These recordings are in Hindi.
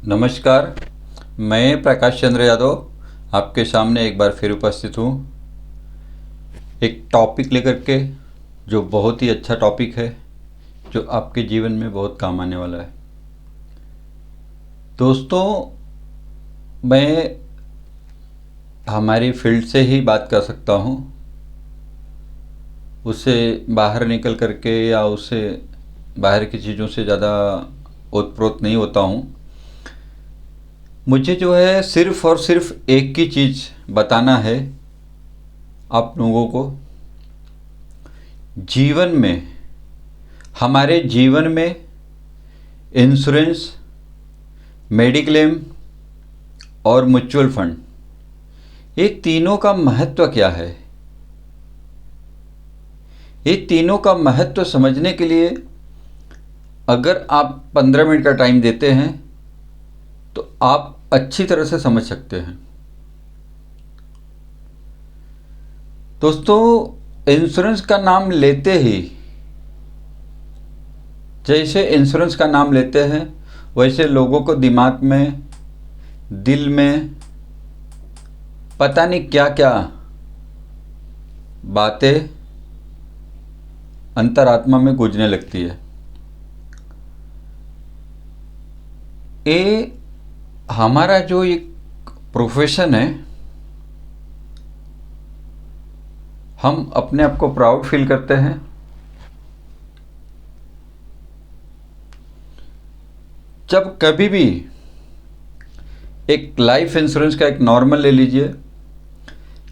नमस्कार। मैं प्रकाश चंद्र यादव आपके सामने एक बार फिर उपस्थित हूँ एक टॉपिक लेकर के, जो बहुत ही अच्छा टॉपिक है, जो आपके जीवन में बहुत काम आने वाला है। दोस्तों, मैं हमारी फील्ड से ही बात कर सकता हूँ, उससे बाहर निकल करके या उससे बाहर की चीज़ों से ज़्यादा ओतप्रोत नहीं होता हूँ। मुझे जो है सिर्फ़ और सिर्फ एक ही चीज़ बताना है आप लोगों को। जीवन में, हमारे जीवन में इंश्योरेंस, मेडिक्लेम और म्यूचुअल फंड, ये तीनों का महत्व क्या है। ये तीनों का महत्व समझने के लिए अगर आप 15 मिनट का टाइम देते हैं तो आप अच्छी तरह से समझ सकते हैं। दोस्तों, इंश्योरेंस का नाम लेते ही, जैसे इंश्योरेंस का नाम लेते हैं वैसे लोगों को दिमाग में, दिल में पता नहीं क्या क्या बातें अंतरात्मा में गूंजने लगती है। ये हमारा जो एक प्रोफेशन है, हम अपने आप को प्राउड फील करते हैं। जब कभी भी एक लाइफ इंश्योरेंस का एक नॉर्मल ले लीजिए।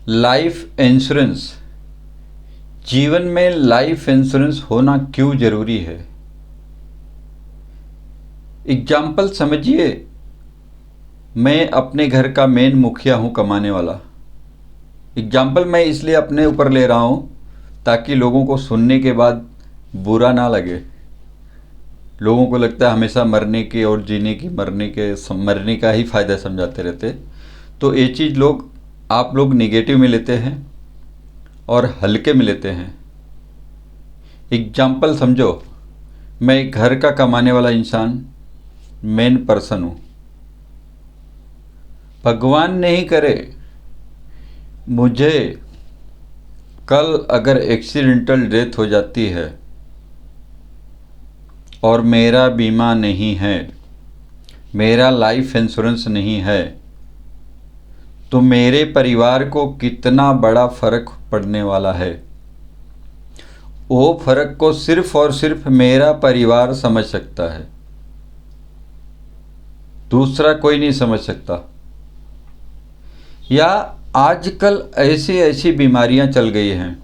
लाइफ इंश्योरेंस, जीवन में लाइफ इंश्योरेंस होना क्यों जरूरी है। एग्जाम्पल समझिए, मैं अपने घर का मेन मुखिया हूँ, कमाने वाला। एग्जाम्पल मैं इसलिए अपने ऊपर ले रहा हूँ ताकि लोगों को सुनने के बाद बुरा ना लगे। लोगों को लगता है हमेशा मरने के और जीने की, मरने का ही फ़ायदा समझाते रहते। तो ये चीज़ आप लोग नेगेटिव में लेते हैं और हल्के में लेते हैं। एग्जाम्पल समझो, मैं एक घर का कमाने वाला इंसान, मेन पर्सन हूँ। भगवान नहीं करे मुझे कल अगर एक्सीडेंटल डेथ हो जाती है और मेरा बीमा नहीं है, मेरा लाइफ इंश्योरेंस नहीं है, तो मेरे परिवार को कितना बड़ा फर्क पड़ने वाला है। वो फर्क को सिर्फ और सिर्फ मेरा परिवार समझ सकता है, दूसरा कोई नहीं समझ सकता। या आजकल ऐसी ऐसी बीमारियां चल गई हैं,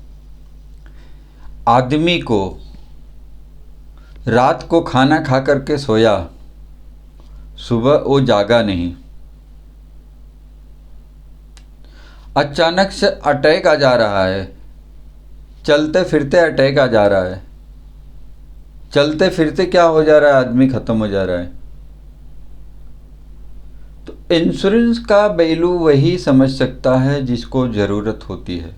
आदमी को रात को खाना खा करके सोया, सुबह वो जागा नहीं, अचानक से अटैक आ जा रहा है। चलते फिरते अटैक आ जा रहा है। चलते फिरते क्या हो जा रहा है, आदमी ख़त्म हो जा रहा है। तो इंश्योरेंस का वैल्यू वही समझ सकता है जिसको ज़रूरत होती है।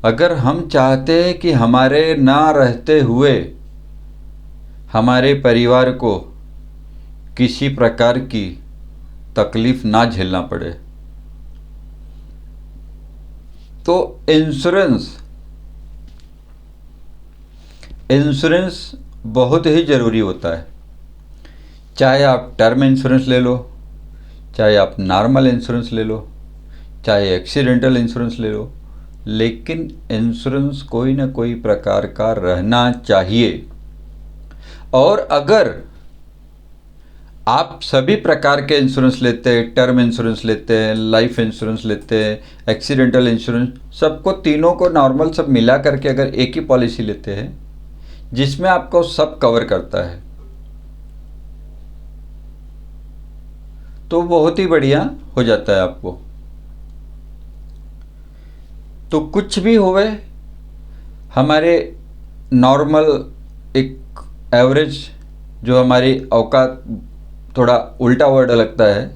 अगर हम चाहते हैं कि हमारे ना रहते हुए हमारे परिवार को किसी प्रकार की तकलीफ़ ना झेलना पड़े, तो इंश्योरेंस बहुत ही ज़रूरी होता है। चाहे आप टर्म इंश्योरेंस ले लो, चाहे आप नॉर्मल इंश्योरेंस ले लो, चाहे एक्सीडेंटल इंश्योरेंस ले लो, लेकिन इंश्योरेंस कोई ना कोई प्रकार का रहना चाहिए। और अगर आप सभी प्रकार के इंश्योरेंस लेते हैं, टर्म इंश्योरेंस लेते हैं, लाइफ इंश्योरेंस लेते हैं, एक्सीडेंटल इंश्योरेंस, सबको तीनों को नॉर्मल सब मिला करके अगर एक ही पॉलिसी लेते हैं जिसमें आपको सब कवर करता है, तो बहुत ही बढ़िया हो जाता है आपको। तो कुछ भी होवे, हमारे नॉर्मल एक एवरेज, जो हमारी औकात, थोड़ा उल्टा वर्ड लगता है,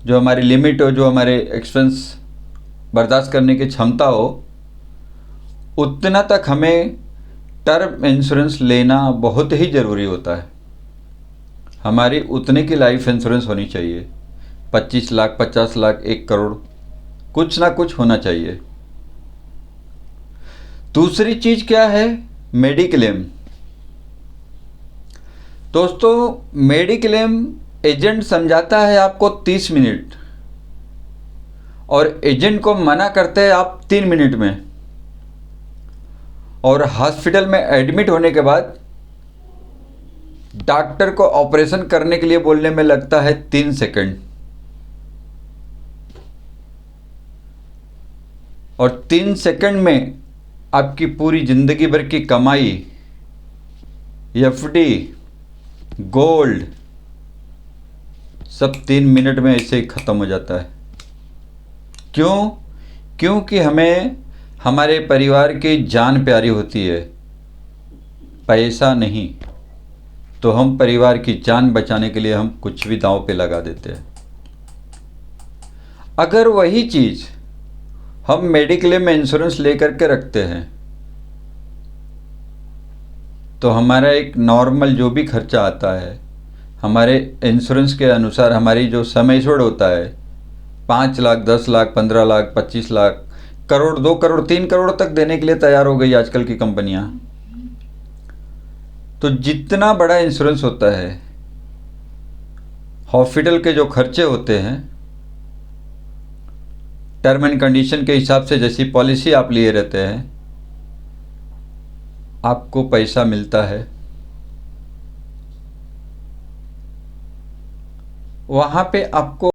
जो हमारी लिमिट हो, जो हमारे एक्सपेंस बर्दाश्त करने की क्षमता हो, उतना तक हमें टर्म इंश्योरेंस लेना बहुत ही ज़रूरी होता है। हमारी उतने की लाइफ इंश्योरेंस होनी चाहिए। 25 लाख, 50 लाख, 1 करोड़, कुछ ना कुछ होना चाहिए। दूसरी चीज़ क्या है? मेडिक्लेम। दोस्तों, मेडिक्लेम एजेंट समझाता है आपको 30 मिनट और एजेंट को मना करते हैं आप 3 मिनट में, और हॉस्पिटल में एडमिट होने के बाद डॉक्टर को ऑपरेशन करने के लिए बोलने में लगता है 3 सेकंड, और 3 सेकंड में आपकी पूरी ज़िंदगी भर की कमाई, एफडी, गोल्ड, सब 3 मिनट में ऐसे ही ख़त्म हो जाता है। क्यों? क्योंकि हमें हमारे परिवार की जान प्यारी होती है, पैसा नहीं। तो हम परिवार की जान बचाने के लिए हम कुछ भी दांव पे लगा देते हैं। अगर वही चीज़ हम मेडिक्लेम में इंश्योरेंस लेकर के रखते हैं तो हमारा एक नॉर्मल जो भी खर्चा आता है, हमारे इंश्योरेंस के अनुसार हमारी जो सम एश्योर्ड होता है 5 लाख, 10 लाख, 15 लाख, 25 लाख, करोड़, 2 करोड़, 3 करोड़ तक देने के लिए तैयार हो गई आजकल की कंपनियां। तो जितना बड़ा इंश्योरेंस होता है, हॉस्पिटल के जो खर्चे होते हैं, टर्म एंड कंडीशन के हिसाब से जैसी पॉलिसी आप लिए रहते हैं, आपको पैसा मिलता है। वहाँ पे आपको